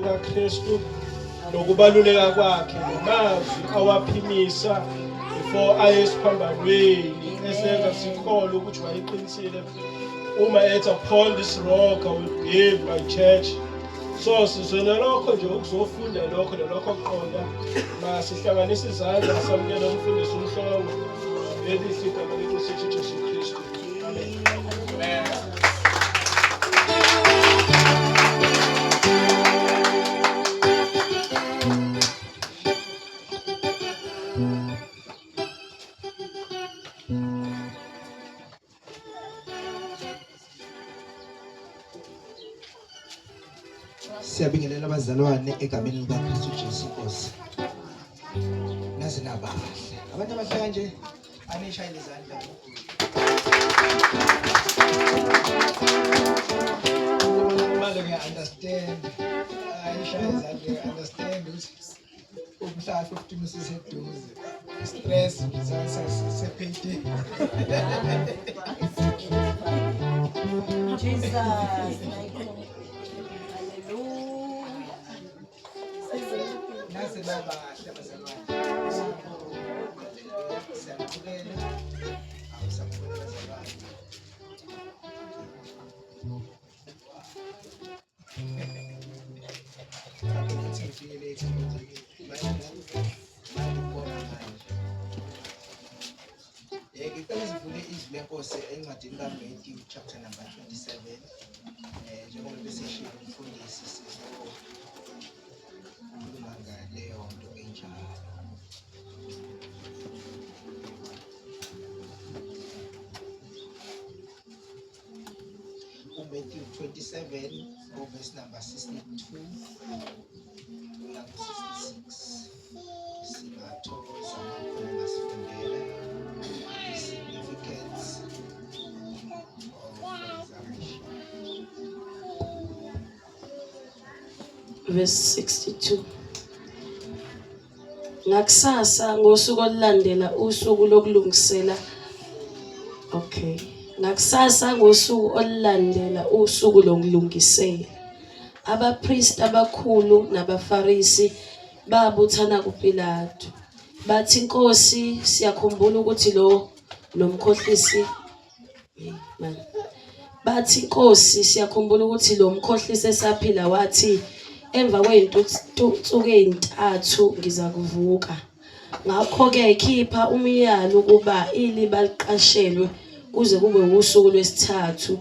likaKristu nokubaluleka kwakhe namazwi awaphimisa before aye esiphambanweni esenza sikholwe ukuthi wayeqinisile uma ethi upon this rock I will build my church. So sizwele lokho nje ukuzofunda lokho nelokho kuqonda masihlanganisa izandla samukela umfundisi umhlongo elihle igama lenkosi yethu Jesu Kristu. Amen. Siyabingelela abazalwane egameni likaKristu Jesu Nkosi. Nazi nabahle. Abantu abahle kanje anishayile izandla. Manje ngiya-understand. Ayishayile izandla ngiya-understand ukuthi umhlaba 15 usiseduze. Stress sephethe. Jesus. Nasi nabahle abazalwane. Siyabingelela. Awusabona abazalwane. Ngicela sivule izwi lenkosi encwadini kaMathewu chapter number 27. Njengoba besishilo umfundisi sizokhuluma ngaleyo nto enjalo. uMathewu 27 verse number 62 kuya ku-66. Singathokoza amakhulu ngasifundela significance of resurrection. Verse 62. Ngakusasa ngosuku olulandela usuku lokulungisela. Okay. Ngakusasa ngosuku olulandela usuku lokulungisela. Abapriest abakhulu nabafarisi babuthana kuPilato. Bathi Nkosi siyakhumbula ukuthi lo mkhohlisi Bathi Nkosi siyakhumbula ukuthi lo mkhohlisi esaphila wathi emva kwey'nsuku ey'ntathu ngiza kuvuka. Ngakho-ke khipha umyalo ukuba iliba liqashelwe kuze kube usuku lwesithathu.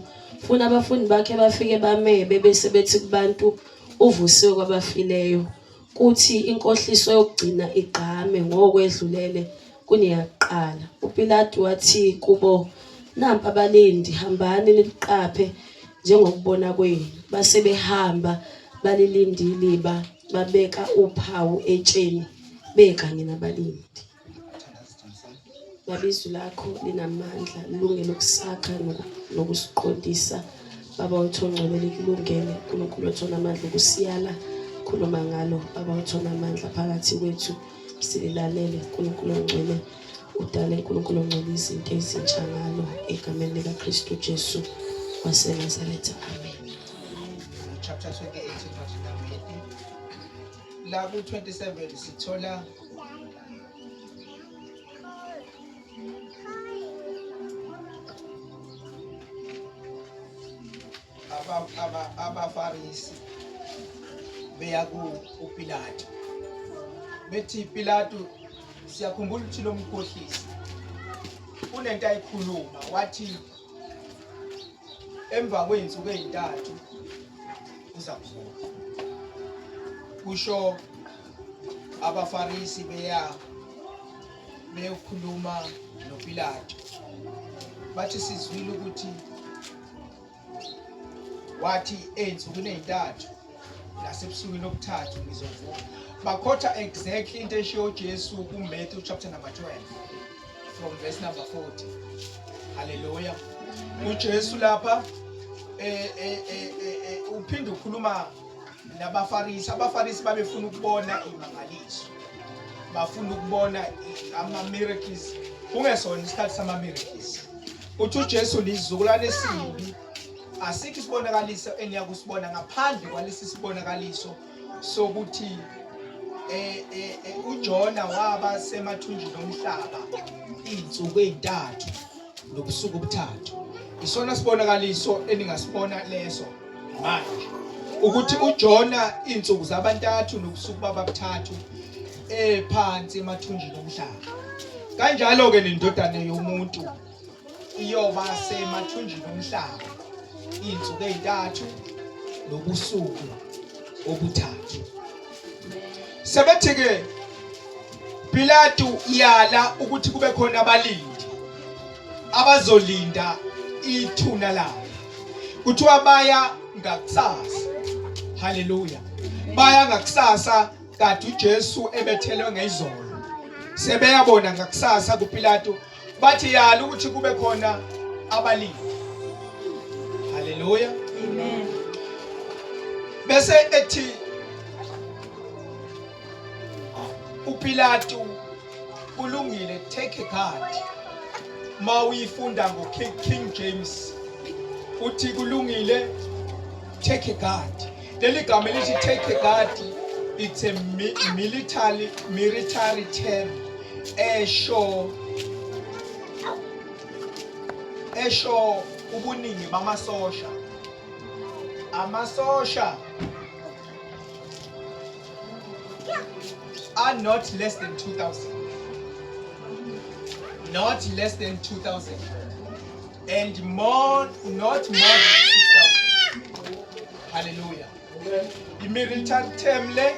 Funa abafundi bakhe bafike bamebe bese bethi kubantu uvusiwe kwabafileyo. Kuthi inkohliso yokugcina igqame ngokwedlulele kuneyakuqala. uPilato wathi kubo, nampa abalindi, hambani niliqaphe njengokubona kwenu. Base behamba balilinde iliba, babeka uphawu etsheni bekanye nabalindi. Babizwi lakho linamandla, lilungele ukusakha nokusiqondisa. Baba wethu ongcwele kulungele, uNkulunkulu wethu onamandla ukusiyala, khuluma ngalo. Baba wethu onamandla phakathi kwethu, sililalele uNkulunkulu ongcwele, udale uNkulunkulu ongcwele izinto ezintsha ngalo egameni likaKristu Jesu waseNazaretha. Amen. Chapter 28 la ku-27 sithola abafarisi beya kuPilato bethi, Pilato siyakhumbula ukuthi lo mkhohlisi unento ayikhuluma, wathi emva kwey'nsuku ey'ntathu uza kuvuka. Kusho abafarisi beyokhuluma noPilato, bathi sizwile ukuthi wathi ey'nsukwini ey'ntathu nasebusukwini obuthathu ngizovuka. Bakhotha exactly into eshiyo uJesu kuMathewu chapter number 12 from verse number 40. Hallelujah. uJesu lapha uphinde ukhuluma nabafarisi. Abafarisi babefuna ukubona imangaliso, bafuna ukubona ama-miracles, kungesona isikhathi sama-miracles. Uthi uJesu lizukulwane esibi, asikho isibonakaliso eniyakusibona ngaphandle kwalesi sibonakaliso sokuthi uJona waba semathunjini omhlaba izinsuku ezintathu nobusuku obuthathu. Isona sibonakaliso eningasibona leso manje ukuthi uJona izinsuku zabantathu nobusuku babuthathu phansi emathunjini omhlaba. Kanjalo ke nendodana yomuntu iyoba semathunjini omhlaba izinsuku ezintathu nobusuku obuthathu. Sebethi ke Pilato yala ukuthi kube khona abalindi abazolinda ithuna lawo. Kuthiwa baya ngakusasa. Haleluya. Baya ngakusasa kade uJesu ebethelwe ngezolo. Sebeyabona ngakusasa kuPilato bathi yala ukuthi kube khona abalindi. Haleluya. Amen. Bese ethi uPilato kulungile, take a card. Ma uyifunda ngo King James uthi kulungile, take a card. Leli gama lithi take a card, it's a military term esho ubuningi bamasosha. Amasosha are not less than 2,000. Not less than 2,000. And not more than 6,000. Hallelujah. The military term le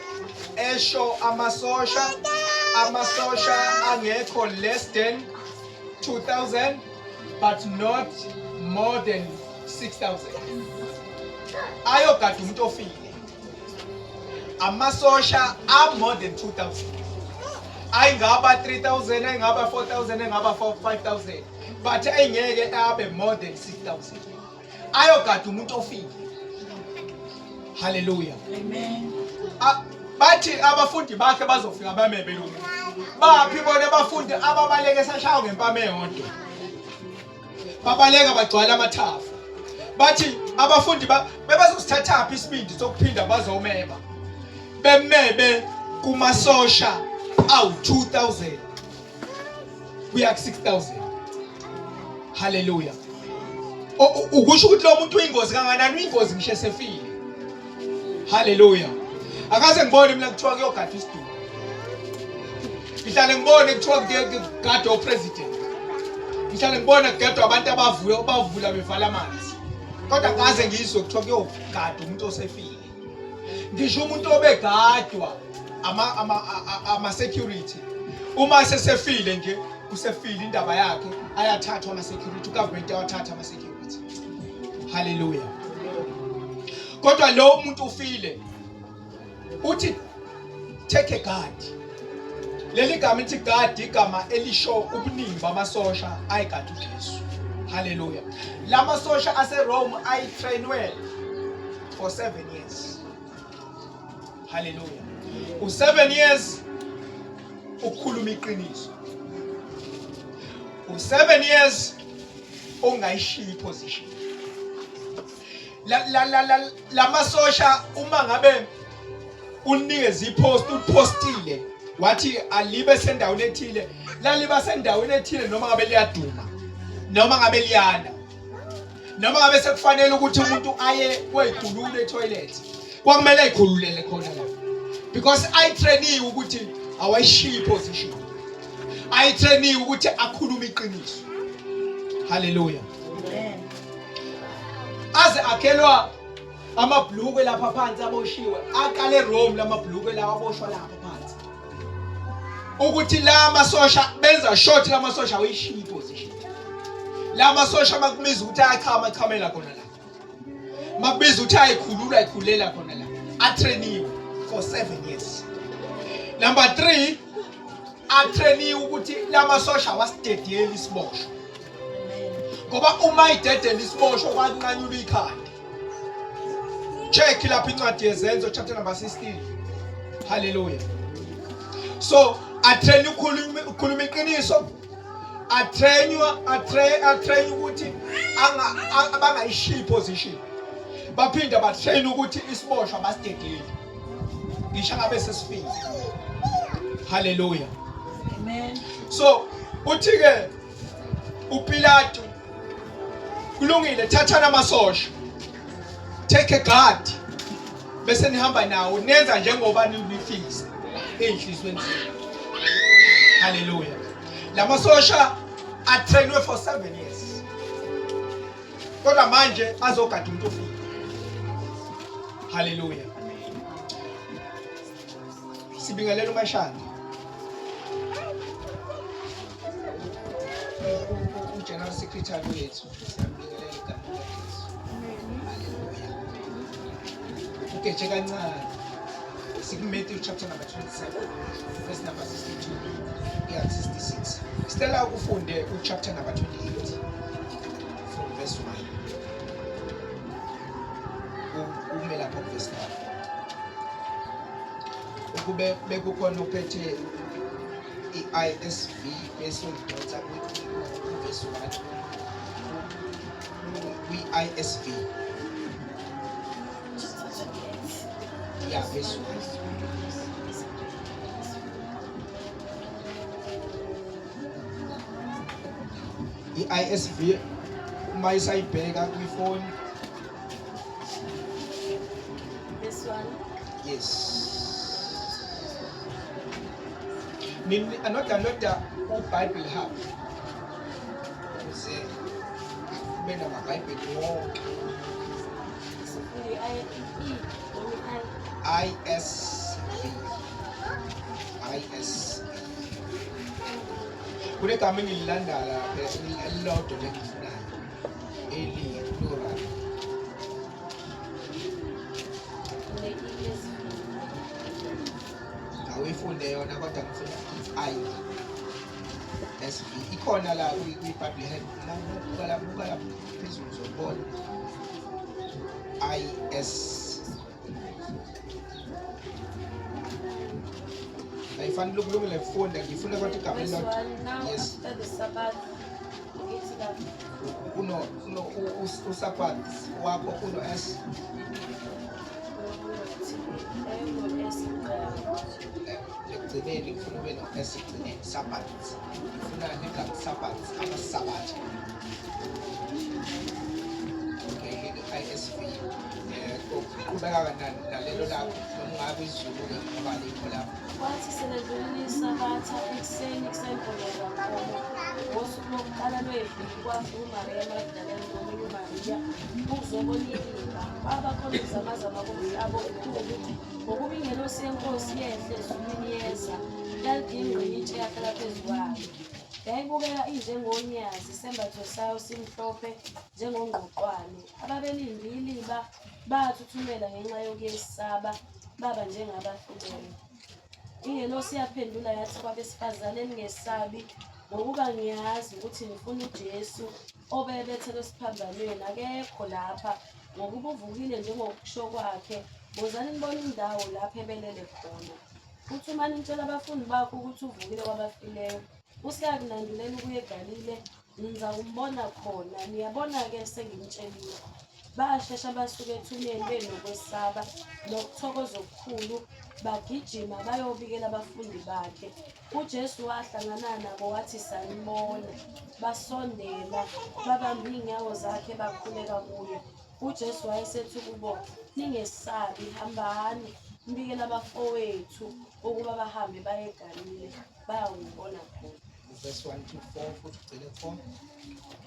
esho amasosha angekho less than 2,000 but not more than 6,000. Ayogada umuntu ofile. Amasosha are more than 2,000. Ayingaba 3,000, ayingaba 4,000, ayingaba 5,000. But ayingeke abe more than 6,000. Ayogada umuntu ofile. Hallelujah. Amen. Bathi abafundi bakhe bazofika bamebe lo muntu. Baphi bona abafundi ababaleke sashayo ngempama eyodwa. Babaleka bagcwala amathafa. Bathi abafundi bebazosithatha phi isibindi sokuphinda bazomeba. Bemebe kumasosha awu 2,000 kuya ku 6,000. Hallelujah. Ukusho ukuthi lo muntu uyingozi kanganani, uyingozi ngisho sefile. Hallelujah. Akaze ngibone mina kuthiwa kuyogada isidumo. Ngihlale ngibone kuthiwa kugada opresident. Ngihlale ngibone kugada abantu abavula bevala amanzi. Kodwa ngaze ngizwe kuthiwa kuyogada umuntu osefile. Ngisho umuntu obegadwa ama security. Uma sesefile nje usefile indaba yakhe ayathathwa ama security, ugovernment ayathatha ama security. Hallelujah. Kodwa lo umuntu ufile uthi take a guard. Leli gama lithi guard igama elisho ubuningi bamasosha ayigada uJesu. Hallelujah. La masosha ase Rome ayitrainwe for 7 years. Hallelujah. U7 years ukukhuluma iqiniso. U7 years ongayishiya position. La masosha uma ngabe unikeza ipost upostile wathi alibe sendaweni ethile, laliba sendaweni ethile noma ngabe liyaduma noma ngabe liyana noma ngabe sekufanele ukuthi umuntu aye kweyikhulule etoilet, kwakumele ayikhululele khona la, because ayitrainiwe ukuthi awayishiya position, ayitrainiwe ukuthi akhulume iqiniso. Hallelujah. Amen. Aze akhelwa amabhlukwe lapha phansi aboshiwe, aqale Rome lamabhlukwe lawa aboshwa lapha phansi, ukuthi la masosha benza short, la masosha awayishiya position. La masosha makubiza ukuthi ayachamela khona la, makubiza ukuthi ayikhululela khona la, atrainiwe for 7 years. Number 3, atrainiwe ukuthi la masosha wasidedela isiboshwa, ngoba uma idedela isiboshwa kwanqanyula ikhanda. Check lapha incwadi yezenzo chapter number 16. Hallelujah. So atrain ukukhuluma iqiniso, atrain ukuthi abangayishiya position, baphinda batrain ukuthi isiboshwa basidedele. ngisho ngabe sesifile. Hallelujah. Amen. So uthi ke uPilato kulungile, thathana amasosha, take a guard, bese nihamba nawo nenza njengoba nibifisa enhlizweni zenu. Hallelujah. La masosha atrainwe for 7 years, kodwa manje azogada umuntu ofile. Hallelujah. Sibingelela uMashanda, General Secretary wethu, siyambingelela igama likaJesu. Hallelujah. Ugeje kancane. SikuMatthew chapter number 27, verse number 62 yeah 66. Stella ufunde chapter number 28 from verse 1. Umela lapho verse 1. Ukube bekukhona uphethe iISV bese udonsa verse 1. ISV. Yeah, verse 1. ISV uma isayibheka kwifoni. This one. Yes. Anoda uBible Hub. Ukuze ube namaBhayibheli wonke. ISV. Kule gama engililanda lapha elilodwa lengifunayo eli-plural. Awuyifunde yona kodwa ngifuna ISV. Ikhona la kwiBhayibheli Hub. La buka la phezulu uzobona. ISV. Ayifani lokulungile ngifunda ngifuna kodwa igama elilodwa. Yes. After the Sabbath, it's like Usabat wakho uno S. Ekugcineni ngifuna ube no S ekugcineni, Sabbath. Ngifuna negama Sabbath, ama-Sabbath. Okay, ISV. Qhubeka nalelo lakho noma ngabe isiZulu ngoba likho lapho. Kwathi seledlulile isabatha ekuseni kusemboneza nkomo ngosuku lokuqala lweviki kwafika uMariya Magdalene nomunye uMariya ukuzobona ilinga. Babakhona ukuzamazama komhlaba okukhulu ngokuba ingelosi yenkosi yehle ezulwini yeza yalidinga itshe yahlala phezu kwayo. Yayibukeka injengonyazi, isembatho sayo simhlophe njengongqoqwane. Ababelindile bathuthumela ngenxa yokuyesaba, baba njengabafileyo. Ingelosi yaphendula yathi kwabesifazane, ningesabi, ngokuba ngiyazi ukuthi nifuna uJesu obebethelwe esiphambanweni, akekho lapha, ngokuba uvukile njengokusho kwakhe. Wozani nibone indawo lapho ebelele khona. Uthumani nitshela abafundi bakho ukuthi uvukile kwabafileyo. Usikakunandulela ukuya eGalile, nizakumbona khona. Niyabona-ke sengimtshelile. Bashesha basuka ethuneni benokwesaba nokuthokoza okukhulu, bagijima bayobikela abafundi bakhe. uJesu wahlangana nabo wathi sanibona. Basondela babamba iy'nyawo zakhe bakhuleka kuye. uJesu wayesethi kubo, ningesabi, hambani mbikela abafowethu ukuba bahambe baye eGalile, bayawubona khona. Verse 1 to 4 futhi ugcine 4.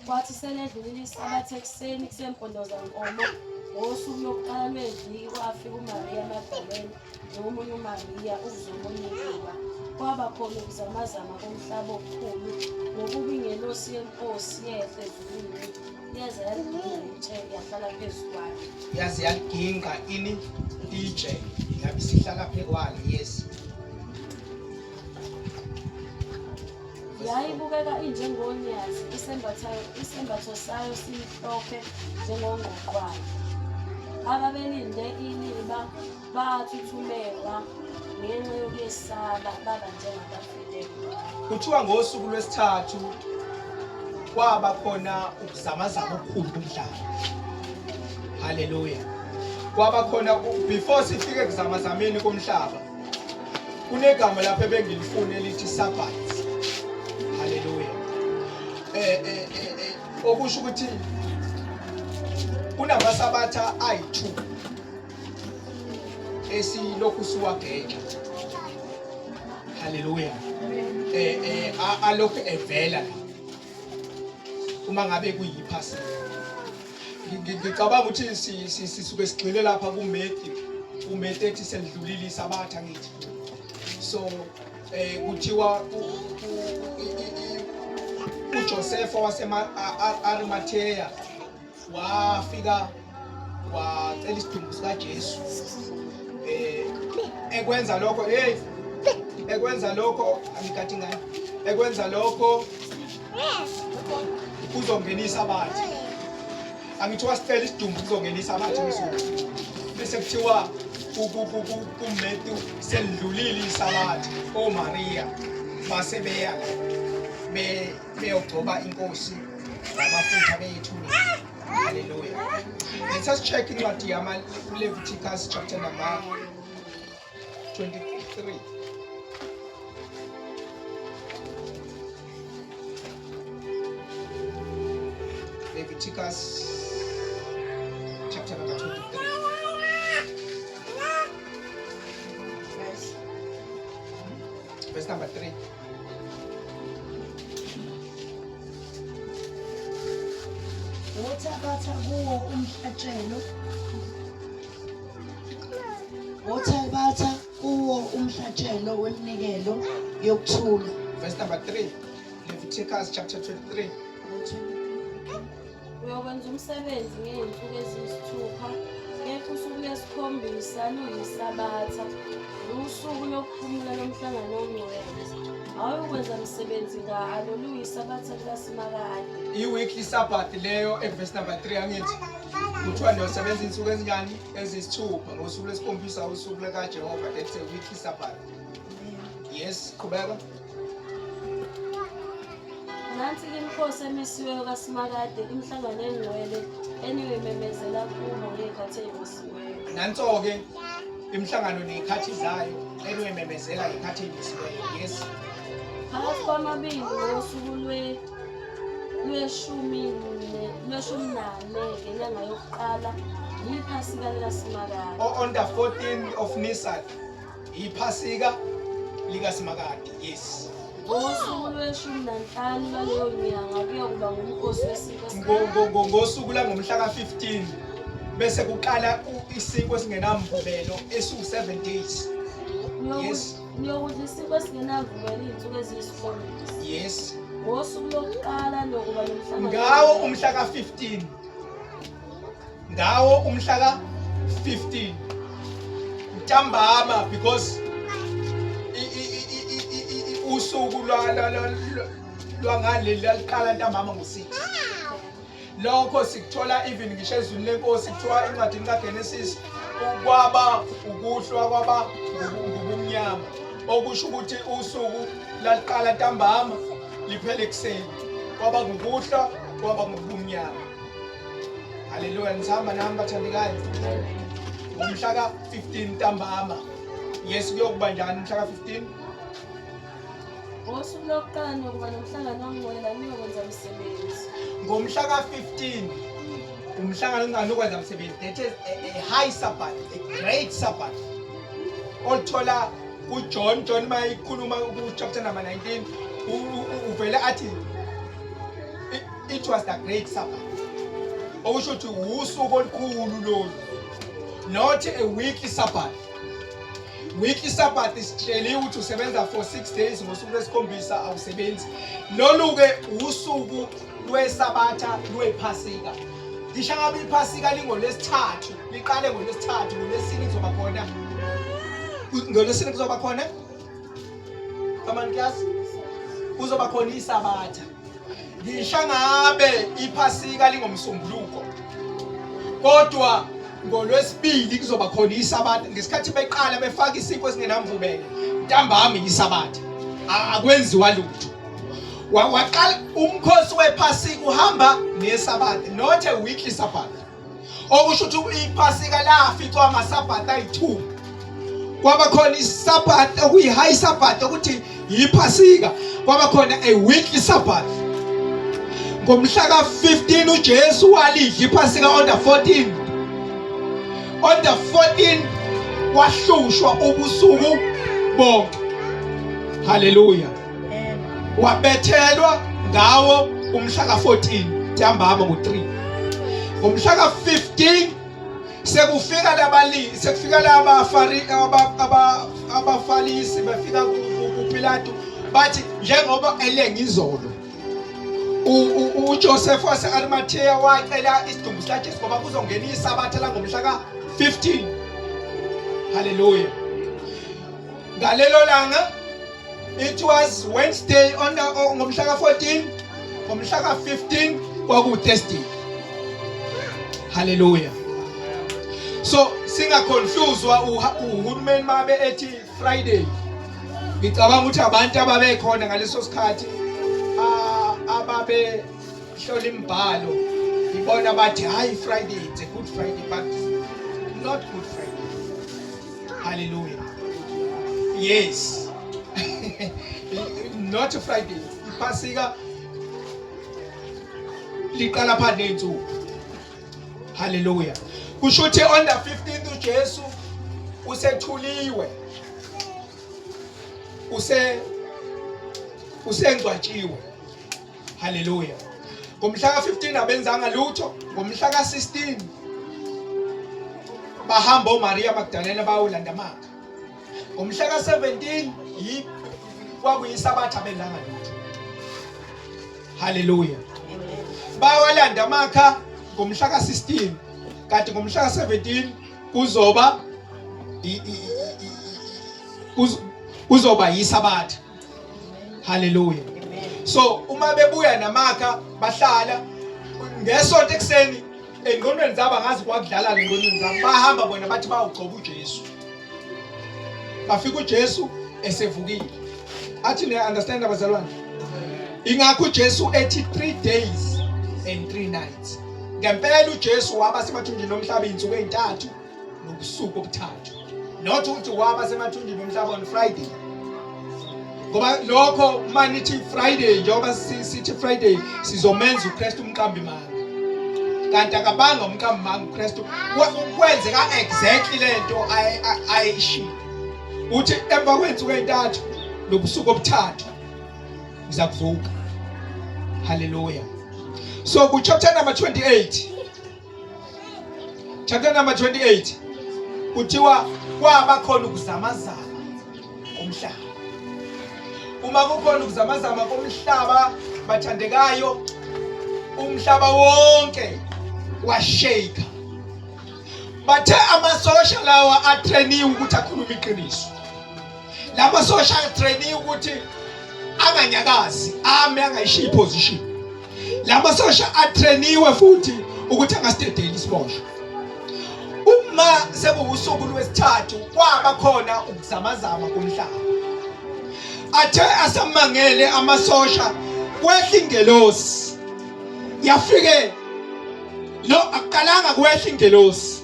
Kwathi seledlulile isabatha ekuseni kusempondoza nkomo ngosuku lokuqala lweviki kwafika uMariya Magdalene nomunye uMariya ukuzobona ilinga. Kwaba khona ukuzamazama komhlaba okukhulu ngokuba ingelosi yenkosi yehle ezulwini yeza yalidinga itshe yahlala phezu kwayo. Yaze yaliginqa ini itshe yabe isihlala phezu kwalo. Yes. Yayibukeka injengonyazi, isembatho sayo simhlophe njengongqoqwane. Ababelinde iliba bathuthumela ngenxa yokuyesaba, baba njengabafileyo. Kuthiwa ngosuku lwesithathu kwaba khona ukuzamazama okukhulu kumhlaba. Hallelujah. kwaba khona before sifike ekuzamazameni komhlaba kunegama lapho ebengilifuna elithi Sabbath. Hallelujah. Okusho ukuthi kunamasabatha ayi2 esilokhu siwageja. Hallelujah. Alokhu evela uma ngabe kuyiphasi. Ngicabanga ukuthi sisuke sigxile lapha kuMethi ethi selidlulile isabatha ngithi. So kuthiwa uJoseph waseArimathea wafika wacela isidumbu sikaJesu. Ekwenza lokho angikade ngani. Ekwenza lokho kuzongenisa abathi. Angithiwa sicela isidumbu kuzongenisa abathi ngesuku. Bese kuthiwa kuMethi selidlulile isabatha. Maria basebeya beyogcoba inkosi namafutha beyithuni. Hallelujah. Let us check incwadi Leviticus chapter number 23. Leviticus chapter number 23. Verse number 3. Wothabatha kuwo umhlatshelo. Wothabatha kuwo umhlatshelo weminikelo yokuthula. Verse number 3. Leviticus chapter 23. Uyokwenza umsebenzi ngey'nsuku eziyisithupha, kepha usuku lwesikhombisa luyisabatha, usuku lokuphumula lomhlangano ongcwele. Awuyokwenza umsebenzi ngalo, luyisabatha likaSimakade. I-weekly Sabbath leyo verse number 3 angithi kuthiwa niyosebenza insuku ezingani eziyisithupha ngosuku lwesikhombisa usuku likaJehova. That's a weekly Sabbath. Yes, qhubeka. Nansi-ke imikhosi emisiweyo kaSimakade, imihlangano engcwele eniyememezela kubo ngey'khathi ey'misiweyo. Nanso-ke imihlangano ney'khathi zayo eniyememezela ngey'khathi ey'misiweyo. Yes. Phakathi kwamabili ngosuku lweshumi nane ngenyanga yokuqala yiphasika likaSimakade. On the 14th of Nisan iphasika likaSimakade. Yes. Ngosuku lweshumi nanhlanu lwaleyo nyanga kuyokuba ngumkhosi wesiko. Ngosuku langomhla ka-15 bese kuqala isiko esingenamvubelo esu7 days. Yes. Niyokudla isiko esingenamvubelo iy'nsuku eziyisikhombisa. Yes. Ngosuku lokuqala nokuba nomhlangano. Ngawo umhla ka-15. Ngawo umhla ka-15. Ntambama because usuku lwangaleli laliqala ntambama ngo-6. Lokho sikuthola even ngisho ezwini lenkosi kuthiwa encwadini kaGenesis kwaba ukuhlwa kwaba ngubumnyama. Okusho ukuthi usuku laliqala ntambama liphele ekuseni. Kwaba ngukuhlwa kwaba ngubumnyama. Hallelujah. Nisahamba nami bathandekayo. Ngomhla ka-15 ntambama. Yes, kuyokuba njani umhla ka-15? Ngosuku lokuqala nokuba nomhlangano ongcwele niyokwenza umsebenzi. Ngomhla ka-15 umhlangano ongcwele umsebenzi. That is a high Sabbath, a great Sabbath. Oluthola kuJohn mayikhuluma ku-chapter number 19 uvele athi it was the great Sabbath. Okusho ukuthi usuku olukhulu lolu. Not a weekly Sabbath. Weekly Sabbath isitsheliwe ukuthi usebenza for 6 days ngosuku lwesikhombisa awusebenzi. Lolu-ke usuku lwesabatha lwephasika. Ngisho ngabe iphasika lingolwesithathu, liqale ngolwesithathu, ngolwesine kuzoba khona. Ngolwesine kuzoba khona? Come on class. Kuzoba khona isabatha. Ngisho ngabe iphasika lingomsombuluko. Kodwa ngolwesibili kuzoba khona isabatha ngesikhathi beqala befaka isiko esingenamvubelo ntambama isabatha akwenziwa lutho waqala umkhosi wephasika uhamba nesabatha not a weekly Sabbath. okusho ukuthi iPhasika laficwa amaSabbath ayi2. Kwaba khona iSabbath okuyi-high Sabbath ukuthi yiPhasika, kwaba khona a weekly Sabbath. Ngomhla ka-15 uJesu walidla iPhasika on the 14th. On the 14th wahlushwa ubusuku bonke. Hallelujah. Wabethelwa ngawo umhla ka-14 ntambama ngo-3. Ngomhla ka-15 sekufika abafarisi befika kuPilato bathi njengoba elenga izolo uJoseph wase-Arimathea wacela isidumbu sikaJesu ngoba kuzongena iSabatha la ngomhla ka-15. Hallelujah. Ngalelo langa it was Wednesday ngomhla ka-14, ngomhla ka-15 kwaku-Thursday. Hallelujah. So singaconfusewa uhulumeni mabe ethi Friday. Ngicabanga ukuthi abantu ababekhona ngaleso sikhathi ababe hlola imbhalo ibona bathi hayi Friday, it's a good Friday, but not good Friday. Hallelujah. Yes. Not a Friday. iPhasika liqala phande insuku. Hallelujah. Kusho ukuthi on the 15th uJesu usethuliwe. Usengcwatshiwe. Hallelujah. Ngomhla ka-15 abenzanga lutho. Ngomhla ka-16 bahamba uMaria Magdalena bayolanda amakha. Ngomhla ka-17 kwakuyiSabatha abenzanga lutho. Hallelujah. Bayolanda amakha ngomhla ka-16 kanti ngomhla ka-17 kuzoba yiSabatha. Hallelujah. So uma bebuya namakha bahlala ngesonto ekseni engqondweni zabo ngazi kwakudlala engqondweni zabo bahamba bona bathi bayogcoba uJesu. Bafika uJesu esevukile. Athi ne understand abazalwane? Ingakho uJesu ethi 3 days and 3 nights. Ngempela uJesu waba semathunjini omhlaba izinsuku ezintathu nobusuku obuthathu. Not ukuthi waba semathunjini omhlaba on Friday. Ngoba lokho manithi Friday njengoba sithi Friday sizomenza uKristu umqambi manga. Kanti akabanga umqambi manga uKristu kwenzeka exactly lento ayishiya. Uthi emva kwensuku ezintathu nobusuku obuthathu ngiza kuvuka. Hallelujah. So ku chapter number 28. Chapter number 28 kuthiwa kwaba khona ukuzamazama komhlaba. Uma kukhona ukuzamazama komhlaba bathandekayo umhlaba wonke washake. Bathe amasosha lawa atrainiwe ukuthi akhulume iqiniso. Lama sosha atrainiwe ukuthi anganyakazi ame angayishiya position. Lama sosha atrainiwe futhi ukuthi angastedeli isibosho. Uma sekuwusuku lwesithathu kwaba khona ukuzamazama komhlaba. Athe asamangele amasosha kwehla ingelosi. Yafike lo aqalanga kwehla ingelosi.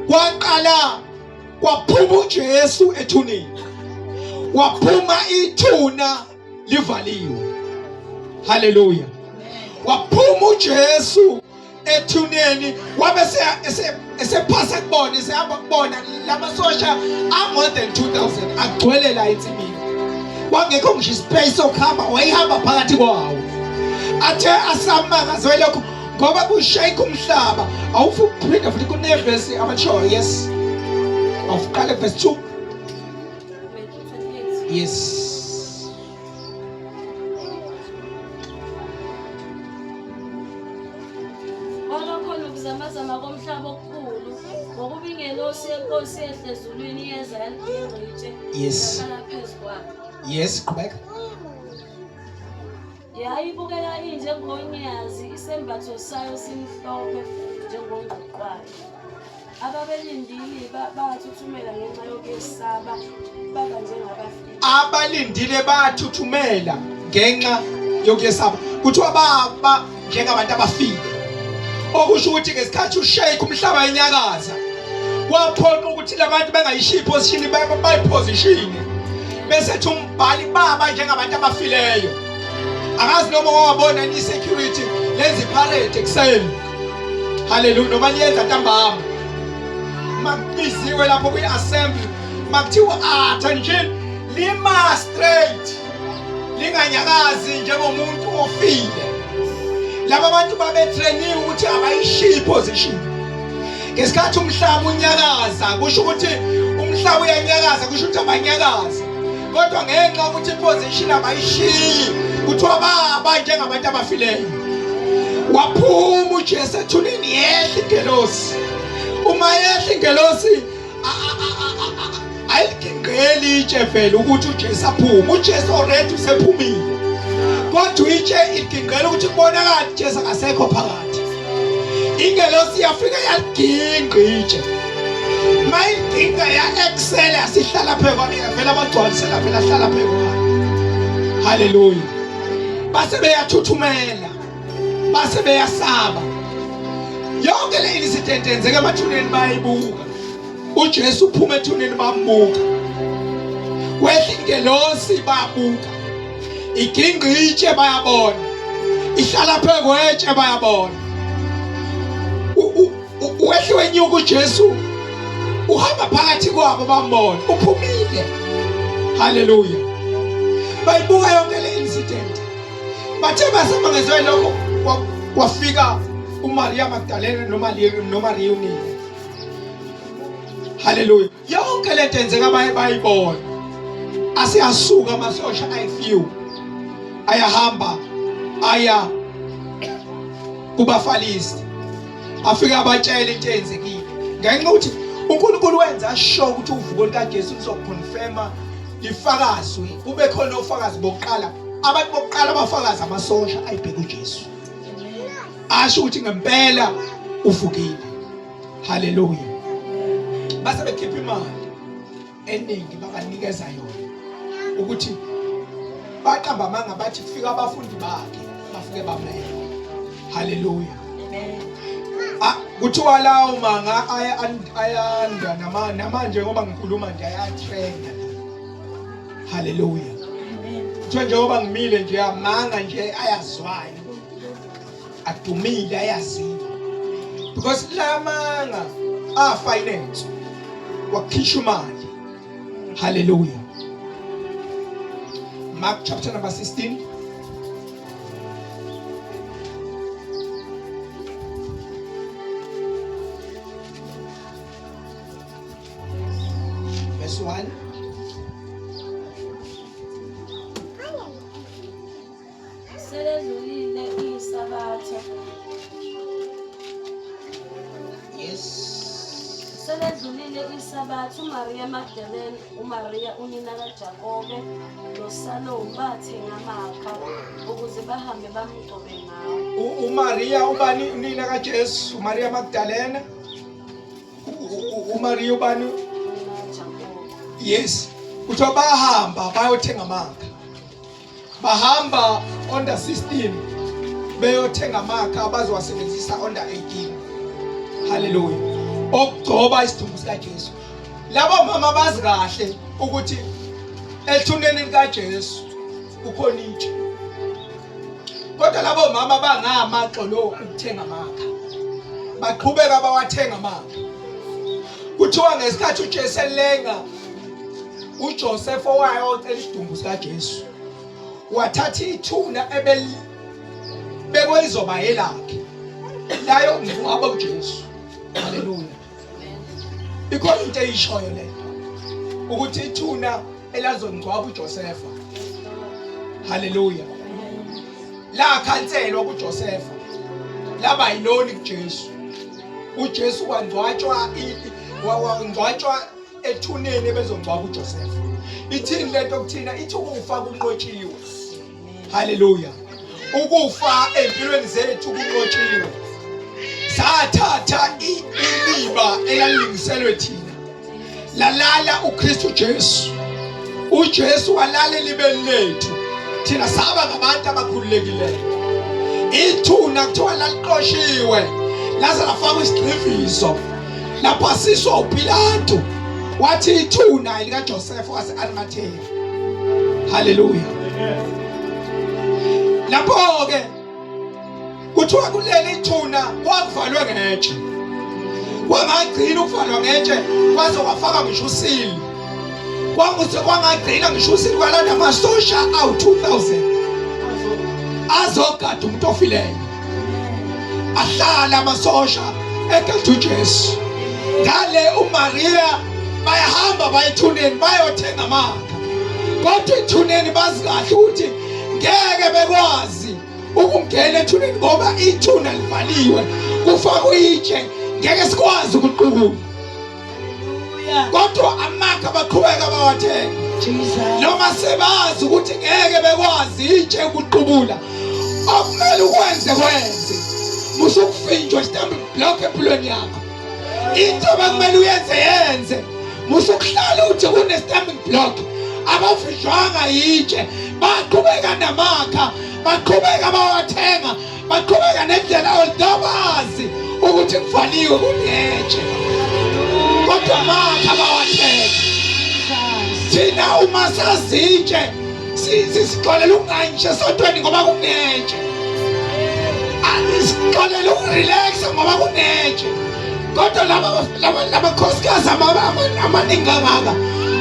Kwaqala kwaphuma uJesu ethuneni. Waphuma ithuna livaliwe. Hallelujah. Waphuma uJesu ethuneni wabe esephasa kubona esehamba kubona lamasosha more than 2000 agcwele la ensimini. Kwangekho ngisho ispace okuhamba wayihamba phakathi kwawo. Athe asamangazwe lokho ngoba kushake umhlaba awufuphinda futhi kunevesi amacho. Yes. Awuqale verse 2. Yes. Kwalokhona ukuzamazama komhlaba okukhulu ngokuba ingelosi yenkosi ehle ezulwini yeza yangcitshe. Yes. Yahlala phezu kwakhe. Yes, qhubeka. Yayibukela injengonyazi isembatho sayo simhlophe njengongqwaqwayo. Ababelindile bathuthumela ngenxa yokwesaba baba njengabafile. Abalindile bathuthumela ngenxa yokwesaba. Kuthiwa baba njengabantu abafile. okusho ukuthi ngesikhathi ushake umhlaba enyakaza waphoqa ukuthi labantu bengayishiya iposition bayiposition bese ethi umbhali baba njengabantu abafileyo. Akazi noma wabona ni security lenza iparade ekuseni. Hallelujah. Noma liyenza ntambama makubiziwe lapho kwi-assembly makuthiwa attention lima straight linganyakazi njengomuntu ofile. Laba bantu babetrainiwe ukuthi abayishiya iposition. Ngesikhathi umhlaba unyakaza kusho ukuthi umhlaba uyanyakaza kusho ukuthi abanyakazi. Kodwa ngenxa ukuthi iposition abayishiyi kuthiwa baba njengabantu abafileyo. Waphuma uJesu ethuneni yehla ingelosi. Uma yehla ingelosi ayigingqeli itshe vele ukuthi uJesu aphume. uJesu already usephumile. Kodwa itshe igingqela ukuthi kubonakala uJesu akasekho phakathi. Ingelosi yafika yaligingqa itshe. Mayiginqa ya-excel yasihlala phezu kwami vele abagcwalisela phela hlala phezu kwami. Hallelujah. Base beyathuthumela. Base beyasaba. Yonke le incident yenzeka emathuneni bayibuka. uJesu uphuma ethuneni bambuka. Wehla ingelosi babuka. Iginqa itshe bayabona. Ihlala phezu kwetshe bayabona. Wehliwe inyuku uJesu uhamba phakathi kwabo bambona uphumile. Hallelujah. Bayibuka yonke le incident. Bathe basebangezwe lokho kwafika uMaria Magdalene noMaria unina. Hallelujah. Yonke lento yenzeka bayibona. Asiyasuka amasosha ayifew. Ayahamba aya kubafalisi. Afika abatshela into eyenzekile. Ngenxa ukuthi uNkulunkulu wenza sure ukuthi uvuko likaJesu lizoconfirma lifakazwe. Kube khona ofakazi bokuqala. Abantu bokuqala abafakazi amasosha ayibheka uJesu. Asho ukuthi ngempela uvukile. Hallelujah. Base bekhipha imali eningi bakanikeza yona ukuthi baqamba amanga bathi kufika abafundi bakhe bafike bamela. Hallelujah. Kuthiwa lawo manga ayanda namanje ngoba ngikhuluma nje ayatrenda. Hallelujah. Kuthiwa njengoba ngimile nje amanga nje ayazwayo. Adumile ayaziwa. Because la manga finance wakhishwa imali. Hallelujah. Mark chapter number 16. Verse 1. Selezulile isabatha. Yes. Selezulile isabatha uMaria Magdalene, uMaria unina kaJakobe noSalome bathenga amakha ukuze bahambe bamgcobe ngawo. uMaria ubani unina kaJesu, uMaria Magdalene. uMaria ubani? Unina kaJakobe. Yes. Kuthiwa bahamba bayothenga amakha. Bahamba under 16 beyothenga amakha abazowasebenzisa under 18. Hallelujah. Okugcoba isidumbu sikaJesu. Labo mama bazi kahle ukuthi ethuneni likaJesu ukhona itshe. Kodwa labo mama bangamaxolo ukuthenga amakha. Baqhubeka bawathenga amakha. Kuthiwa ngesikhathi uJesu elenga uJoseph owayo ocela isidumbu sikaJesu wathatha ithuna bekwe izoba elakhe layo ngcwaba uJesu. Hallelujah. Ikhona into eyishoyo le ukuthi ithuna elazongcwaba uJoseph. Hallelujah. La khanselwa kuJoseph laba yiloni kuJesu. uJesu wangcwatshwa ethuneni bezongcwaba uJoseph. Ithini lento kuthina ithi ukufa kunqotshiwe. Hallelujah. Ukufa empilweni zethu kunqotshiwe. Sathatha iliba elalingiselwe thina. Lalala uKristu Jesu. uJesu walala elibeni lethu. Thina saba ngabantu abakhululekileyo. Ithuna kuthiwa laliqoshiwe laze lafakwa isigxivizo laphasiswa uPilato wathi ithuna likaJoseph wase-Arimatheya. Haleluya. Lapho ke kuthiwa kuleli ithuna kwakuvalwe ngetshe, kwangagcina ukuvalwa ngetshe kwaze kwafaka ngisho usili, kwangagcina ngisho usili kwalanda amasosha awu-2000 azogada umuntu ofileyo, ahlala amasosha egada uJesu. Ngale uMaria bayahamba bayethuneni bayothenga amakha, kodwa ethuneni bazi kahle ukuthi ngeke bekwazi ukungena ethuneni ngoba ithuna livaliwe, kufakwe itshe, ngeke sikwazi ukuqukula. Kodwa amakha baqhubeka bawathenga noma sebazi ukuthi ngeke bekwazi itshe ukuqubula. Okumele ukwenze musukufinjwa stumbling block empilweni yakho. Into bekumele uyenze musukuhlala uthi kune stumbling block. Abafinjwanga itshe baqhubeka namakha, baqhubeka bawathenga, baqhubeka nendlela oldabazi ukuthi kuvaliwe kunetshe, kodwa amakha bawathenga. Thina uma sazitshe sixolela ukungantshe esontweni ngoba kunetshe, sixolela ukurelaxa ngoba kunetshe, kodwa laba khosikazi amaningi kangaka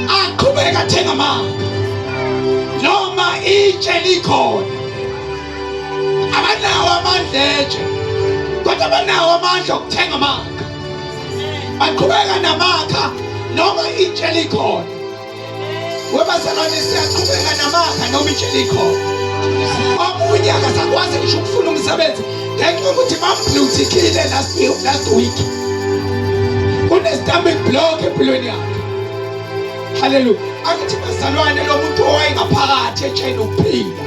aqhubeka athenga amakha noma itshe likhona. Abanawo amandla etshe, kodwa banawo amandla okuthenga amakha, baqhubeka namakha noma itshe likhona. Webazalwane siyaqhubeka namakha noma itshe likhona. Omunye akasakwazi ngisho ukufuna umsebenzi ngenxa yokuthi bamblutikile last week. Kune-stumbling block empilweni yakhe. Haleluya. Akithi bazalwane lo muntu owayengaphakathi etsheni ukuphila,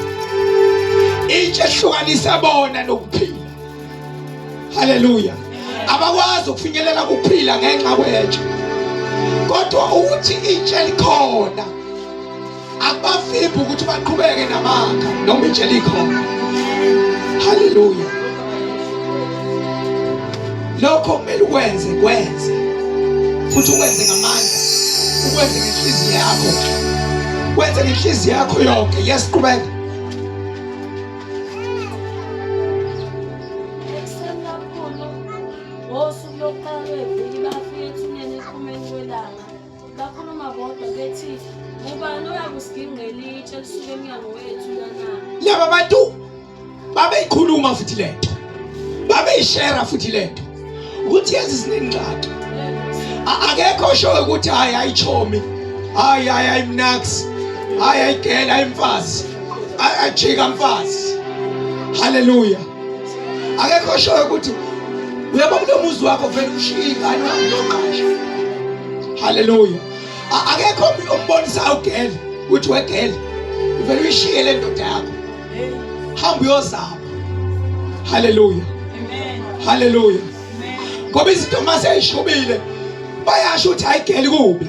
itshe ehlukanisa bona nokuphila. Haleluya. Abakwazi ukufinyelela kuphila ngenxa kwetshe, kodwa ukuthi itshe likhona akubavimbi ukuthi baqhubeke namakha noma itshe likhona. Haleluya. Lokho kumele ukwenze futhi ukwenze ngamandla, ukwenze ngenhliziyo yakho, wenze ngenhliziyo yakho yonke. Yes, qhubeka. Ekuseni kakhulu ngosuku lokuqala lweviki bafika ethuneni eqhumeni kwelanga, bakhuluma bodwa bethi ngubani oyakusigingqela itshe lisuke emnyango wethu lana. Laba bantu babeyikhuluma futhi lento, babeyishare futhi lento ukuthi yazi sinengxaki. Akekho oshoyo ukuthi hayi ayichomi, hayi ayimnax, hayi ayigela ayimfazi, ajika mfazi. Haleluya. Akekho oshoyo ukuthi uyaba kulo muzi wakho vele ushiya ingane yoqasha. Haleluya. Akekho ombonisa ugele ukuthi wegele vele uyishiye le ndoda yakho, hamba uyozama. Haleluya. Amen. Haleluya. Ngoba izinto mase ayishubile bayasho ukuthi ayigeli kubi,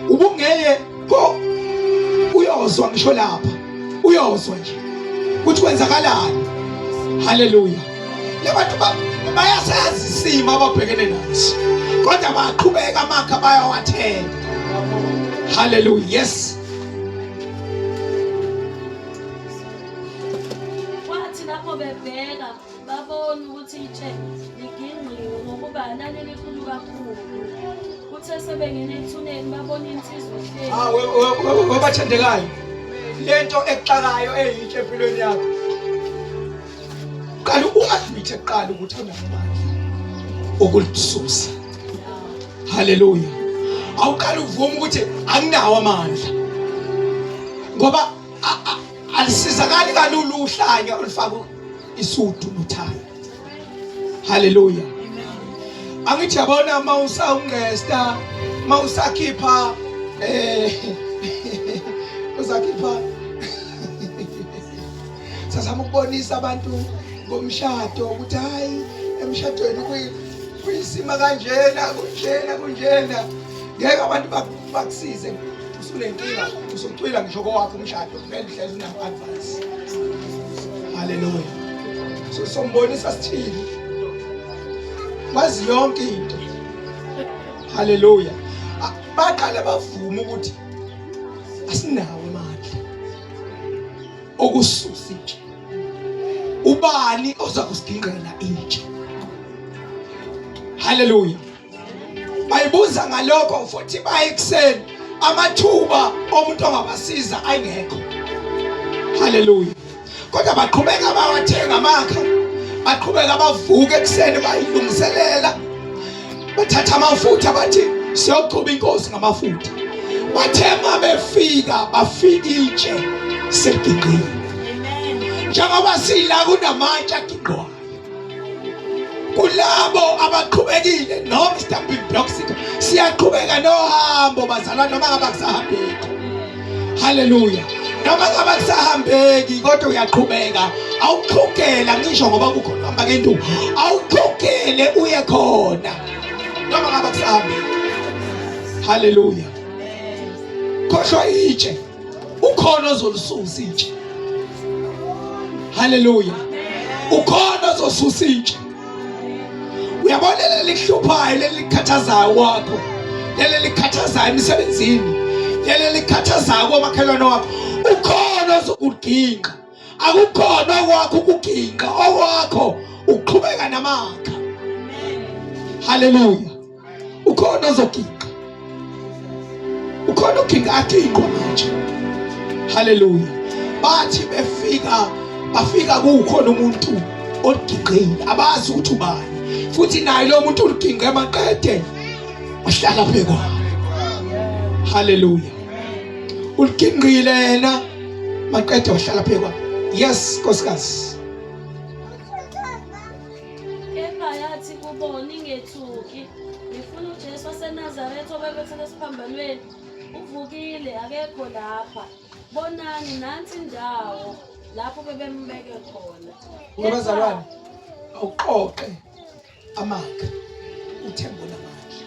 ubungeke ko uyozwa ngisho lapha, uyozwa nje ukuthi kwenzakalani. Haleluya. Labantu bayasazi isimo ababhekene naso, kodwa baqhubeka amakha bayawathenga. Haleluya. Yes. Kwathi lapho bebheka babona ukuthi itshe ligingqiwe ngokuba nani likhulu kakhulu. Kuthe sebengena ethuneni babona insizwa ehleli. Webathandekayo, lento exakayo eyitshe empilweni yakho, qala u-admit eqala ukuthi unamandla okulisusa. Haleluya. Awuqala uvume ukuthi anginawo amandla, ngoba alisizakali kalulu uhlanya olufaka isudu nothaya. Haleluya. Angithi yabona mawusawungesta, mawusakhipha uzakhipha sasama ukubonisa abantu ngomshado ukuthi hayi emshadweni kuyisima kanjena kunjena, ngeke abantu bakusize. Usunenkinga usucwila ngisho kwakho umshado, kumele uhlezi una-advice. Haleluya. sombonisa sithini wazi yonke into. Haleluya. Baqale bavuma ukuthi asinawo amandla okususa itshe. Ubani oza kusigingqela itshe? Haleluya. Bayibuza ngalokho futhi bayekuseni amathuba omuntu ongabasiza ayengekho. Haleluya. Kodwa baqhubeka bawathenga amakha, baqhubeka bavuka ekuseni bayilungiselela, bathatha amafutha bathi siyoqhuba inkosi ngamafutha. Bathema bafika itshe seligingqile. Njengoba sila kunamatshe agingqwayo kulabo abaqhubekile noma stumbling blocks siyaqhubeka nohambo bazalwane noma ngabe kusahambeki. Haleluya. Noma ngabe kusahambeki kodwa uyaqhubeka, awuqhugela ngisho ngoba kukhona hamba ngenduku, awuqhugele uye khona noma ngabe kusahambeki. Haleluya. Khohlwa itshe, ukhona ozolisusa itshe. Haleluya. Ukhona ozosusa itshe. Uyabona leli lihluphayo, leli likhathazayo wakho, leli likhathazayo emsebenzini, leli likhathazayo komakhelwane wakho, ukhona ozokuginqa. Akukhona okwakho ukuginqa, okwakho uqhubeka namakha. Haleluya. Ukhona ozoginqa. Ukhona uginqa aginqwa manje. Haleluya. Bathi bafika kukhona umuntu oginqile, abazi ukuthi ubani. Futhi naye lo muntu uliginqa emaqede wahlala phekwa. Haleluya. Uliginqile yena maqede wahlala phekwa. Yes, nkosikazi. Kepha yathi kubona ingethuki, ngifuna uJesu waseNazaretha obebethelwe esiphambanweni. Uvukile akekho lapha. Bonani nansi indawo lapho bebembeke khona. Ngobazalwane awuqoqe amakha uthembo lamandla.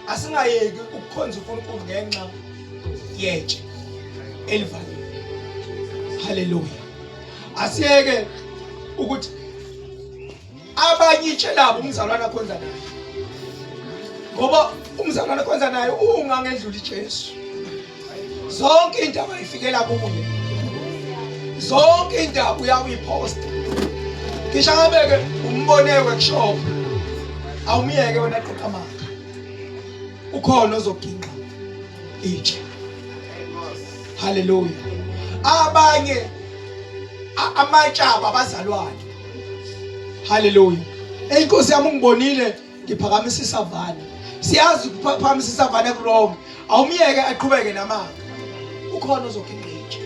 Asingayeki ukukhonza uNkulunkulu ngenxa yetshe elivaliwe. Haleluya. Asiyeke ukuthi abanye itshe labo umzalwane akhonza naye, ngoba umzalwane akhonza naye ungangendlula iJesu. Zonke indaba ayifikela kuye, zonke indaba uyayiposta. Ngisho ngabeke umbone workshop awumiyeke wena qoqa amakha, ukhona ozoginqa itshe. Haleluya. Abanye amatshaba abazalwane. Haleluya. Inkosi yami ungibonile ngiphakamisa isavana. Siyazi ukuphakamisa isavana kuRome, awumiyeke aqhubeke namakha, ukhona ozoginqa itshe.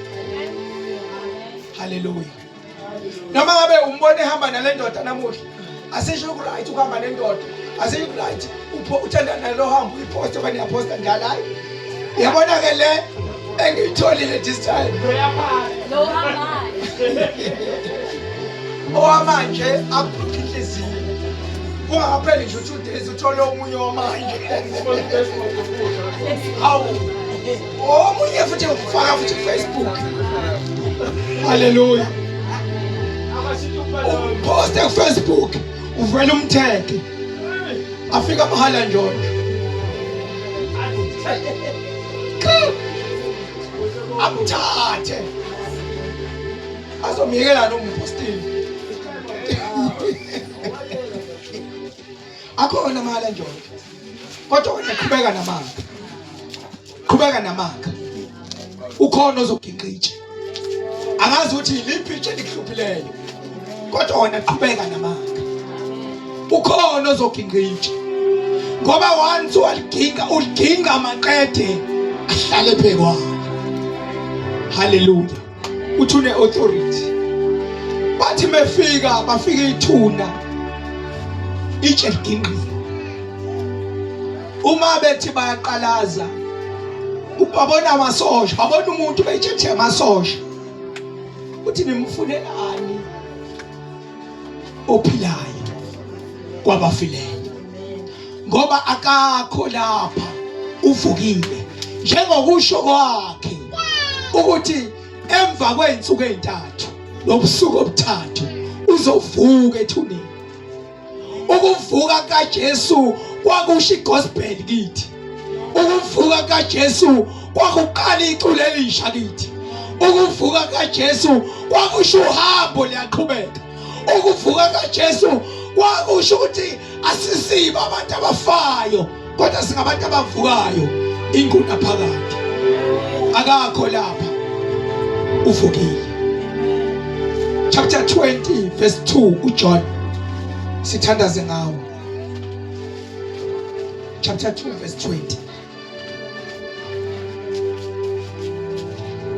Haleluya. Noma ngabe umbone ehamba nale ndoda namuhla, asisho right ukuhamba nendoda, asisho right uthanda nalo hambo ipost abani yaposta njalo. Hayi, yabona ke le engiyitholile this time. Lo hambayo. Owamanje akuphikizile. Ungakapheli nje 2 days uthole omunye wamanje. Awu. Omunye futhi ufaka futhi Facebook. Haleluya. Post on Facebook uvela umtheke afika mahala njonjo amthathe azomyekela nompostini akhona mahala njonjo, kodwa wena qhubeka namakha, ukhona ozoginqa itshe. Angazi ukuthi yiliphi itshe likuhluphileyo, kodwa wena qhubeka namakha, ukhona ozoginqa itshe. Ngoba once uliginqa maqede ahlale phekwana. Haleluya. Uthi une authority. Bathi bafika ithuna itshe liginqile. Uma bethi bayaqalaza ubabona amasosha, babona umuntu beyithethe amasosha. Uthi nimfunelani ophilayo kwabafileyo, ngoba akakho lapha uvukile, njengokusho kwakhe ukuthi emva kweinsuku ezintathu nobusuku obuthathu uzovuka ethuneni. Ukuvuka kaJesu kwakusho igospel kithi. Ukuvuka kaJesu kwakuqala iculo elisha kithi. Ukuvuka kaJesu kwakusho uhambo liyaqhubeka. Ukuvuka kaJesu kwakusho ukuthi asisibe abantu abafayo kodwa singabantu abavukayo inguna phakathi. Akakho lapha uvukile. Chapter 20 verse 2 uJohn sithandaze ngawo. Chapter 2 verse 20.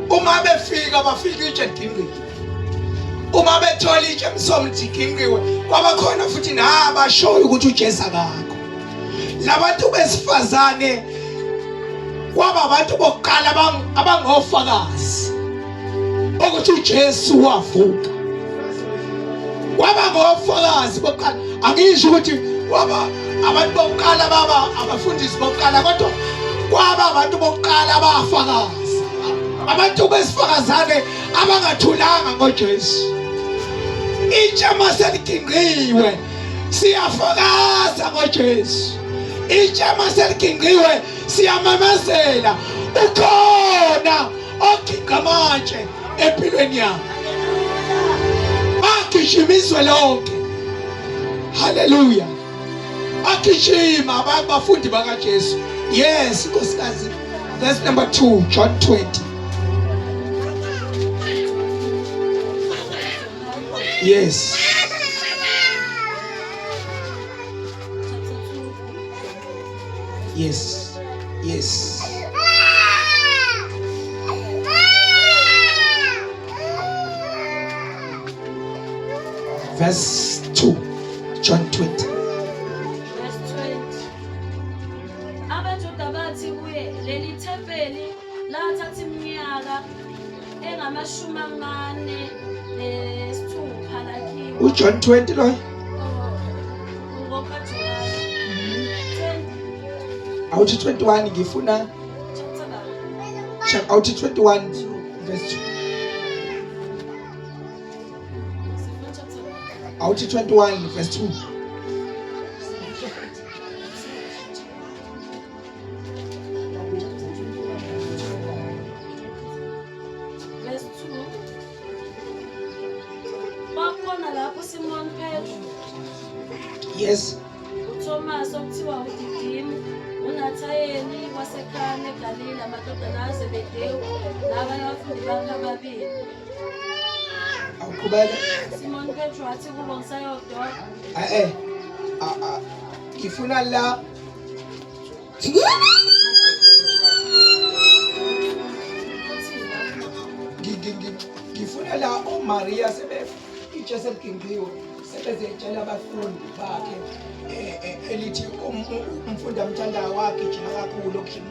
Uma befika bafika itshe Gingqiwe. Uma bethola itshe Msomthi Gingqiwe kwaba khona futhi nabashoyo ukuthi uJesu akakho. Labantu besifazane kwaba abantu bokuqala abangofakazi ukuthi uJesu wavuka. Kwaba ngofakazi bokuqala. Angisho ukuthi kwaba abantu bokuqala baba abafundisi bokuqala kodwa kwaba abantu bokuqala abafakazi. Abantu besifazane abangathulanga ngoJesu. Itshe maseligingqiwe siyafakaza ngoJesu. Itshe maseligingqiwe siyamamezela ukhona ogingqa manje empilweni yakho. Agijimizwe lonke. Hallelujah. Agijima abafundi bakaJesu. Yes, nkosikazi. Verse number 2, John 20. Yes. Yes. Yes. Verse 2, John 20. Verse 20. AbaJuda bathi kuye, leli thempeli lathatha iminyaka engamashumi 46 lakhiwe. uJohn 20 lo. Awuthi 21 ngifuna awuthi 21 verse 2. Awuthi 21 verse 2. Verse 2. Bakhona lapho Simon Petro, Yes. uThomas okuthiwa uDidimu, uNathayeli waseKhana eGalile, amadodana kaZebediya nabanye abafundi bakhe ababili. Awuqhubeka. Simon Petro wathi kubo, ngisayodwa. Ngifuna la ngifuna la uMaria itshe seligingqiwe sebezitshela abafundi bakhe elithi umfundi amthandayo wagijima kakhulu okudlula.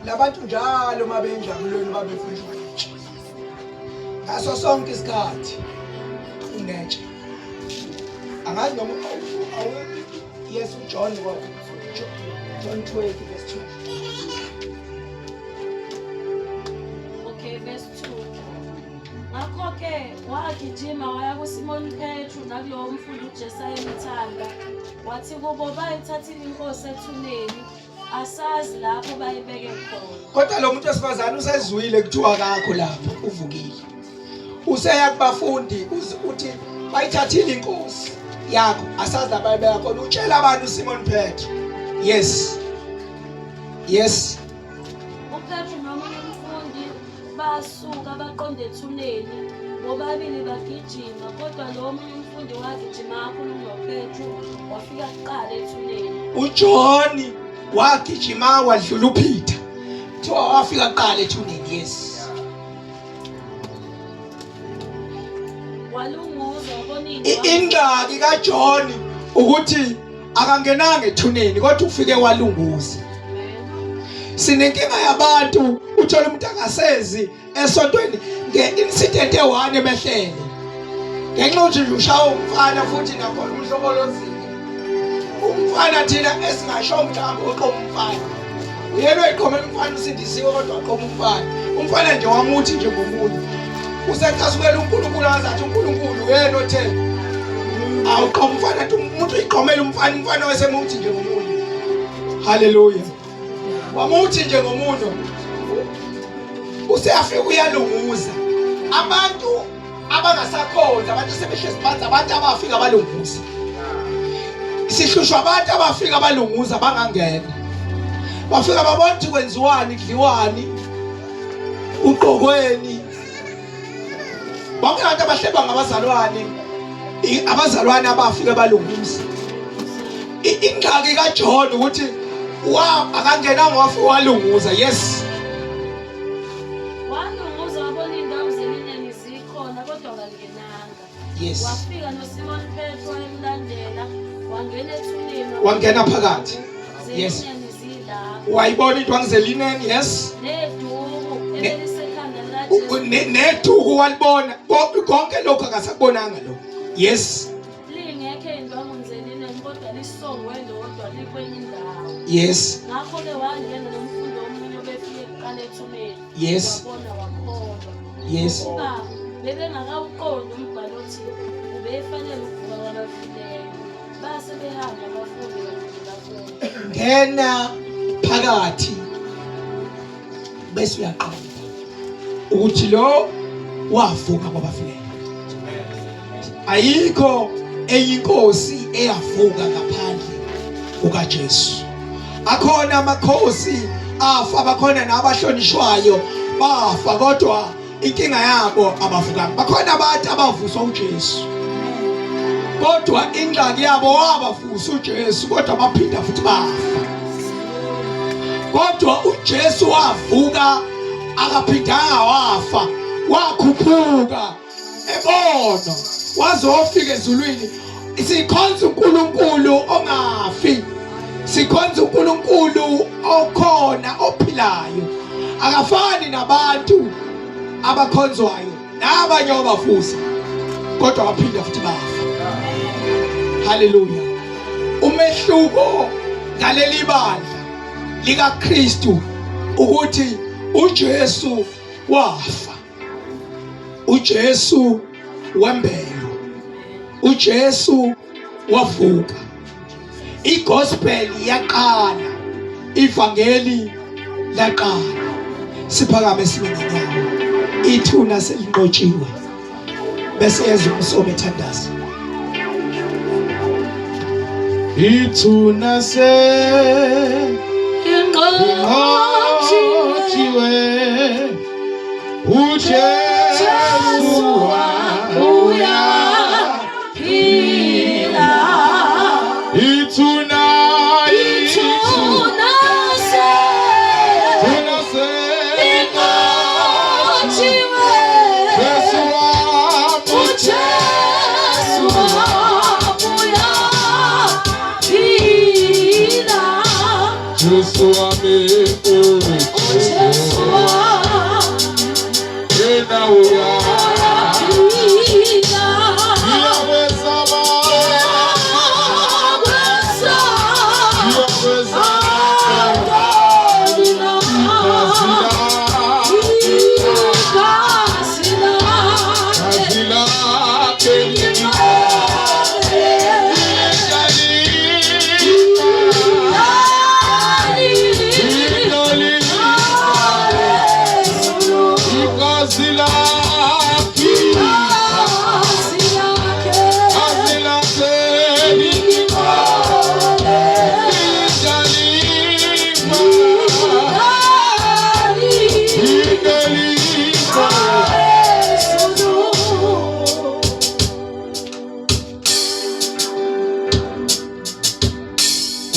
Labantu njalo mabenjabulweni babefundwa itshe. Ngaso sonke isikhathi unetshe. Angazi noma yes uJohn John 20 verse 2. Okay, verse 2. Ngakho-ke wagijima waya kuSimon Petro nakulowo mfundi uJesu ayemthanda. Wathi kubo, bayithathile inkosi ethuneni, asazi lapho bayibeke khona. Kodwa lo muntu wesifazane usezwile kuthiwa akakho lapha uvukile. Useya kubafundi uthi bayithathile inkosi yakho asazi lapho bayibeka khona. Utshela abantu uSimon Petro. Yes. Yes. uPetro nomunye umfundi basuka baqonde ethuneni, bobabili bagijima, kodwa lo omunye umfundi wagijima kakhulu kunoPetro, wafika kuqala ethuneni. uJohn wagijima wadlula uPeter. Kuthiwa wafika kuqala ethuneni. Yes. Walunguzwa uboningi Ingxaki kaJohn ukuthi akangenanga ethuneni kodwa ufike walunguza. Sinenkinga yabantu uthola umuntu angasezi esontweni ngeincident e1 emehlele. Ngenxa ukuthi ushaya umfana futhi nakhona umhlobo lozini. umfana thina esingasho mthambo oqoma umfana. Uyena oyiqomela umfana usindisiwe kodwa aqoma umfana. Umfana nje wamuthi nje ngomuntu. Usecasukela uNkulunkulu azathi uNkulunkulu yena othe awuqoma umfana umuntu uyiqomela umfana wesemuthi nje ngomuntu. Haleluya. Wamuthi nje ngomuntu. Useyafika uyalunguza. Abantu abangasakhonza abantu sebehlezi phansi abantu abafika balunguza. Sihlushwa abantu abafika balunguza bangangena. Bafika babona ukuthi kwenziwani kudliwani uqokweni. Bonke abantu abahleba ngabazalwane abazalwane abafika balunguza. Ingxaki kaJohn ukuthi akangena ngwafu walunguza. Yes. Walunguza wabona indawo zelinye zikhona kodwa akangenanga. Yes. Wafika noSimon Petro emlandela wangena ethuneni. Wangena phakathi. Yes. Wayibona into wangizelineni. Yes. Neduku elisekhanda laJesu. Neduku walibona. Konke lokho akasakubonanga lo. Yes. Lingekho indwangu ngizelineni kodwa lisongwe ndodwa likwenye indawo. Yes. Ngakho ke wangena nomfundi omunye obefike kuqala ethuneni. Yes. Wabona wakholwa. Yes. Bebengakawuqondi umbhalo othi ubefanele ukuvuka kwabafileyo. Base behamba abafundi bafunda. Ngena phakathi bese uyaqonda ukuthi lo wavuka kwabafileyo. Ayikho eyinkosi eyavuka ngaphandle kukaJesu. Akhona amakhosi afa, bakhona nabahlonishwayo bafa kodwa inkinga yabo abavukanga. Bakhona abantu abavuswa uJesu kodwa ingxaki yabo wabavusa uJesu kodwa baphinda futhi bafa. Kodwa uJesu wavuka akaphindanga wafa, wakhuphuka ebona wazofika ezulwini. Sikhonza uNkulunkulu ongafi, sikhonza uNkulunkulu okhona ophilayo. Akafani nabantu abakhonzwayo nabanye abafusa kodwa baphinda futhi bafa. Haleluya. Umehluko ngaleli bandla likaKristu ukuthi uJesu wafa, uJesu wembelwa, uJesu wavuka. iGospel yaqala, ivangeli laqala. Siphakame sibe ngenyawo, ithuna selinqotshiwe bese yeza umsomo ethandaza. Ithuna inqotshiwe uJesu wabuya phila. Ithuna inqotshiwe Jesu wabuya Jesu wami Jesu yena uya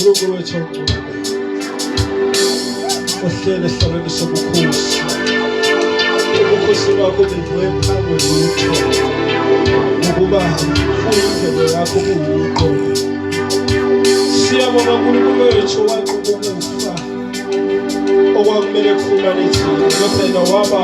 uNkulunkulu wethu ongcwele, ohlele esihlalweni sobukhosi. Ubukhosi bakho benziwe phambi lutho ukuba uyindlela yakho kuwuqobo. Siyabonga uNkulunkulu wethu wanqoba ukufa okwakumele kufumane thina, phela waba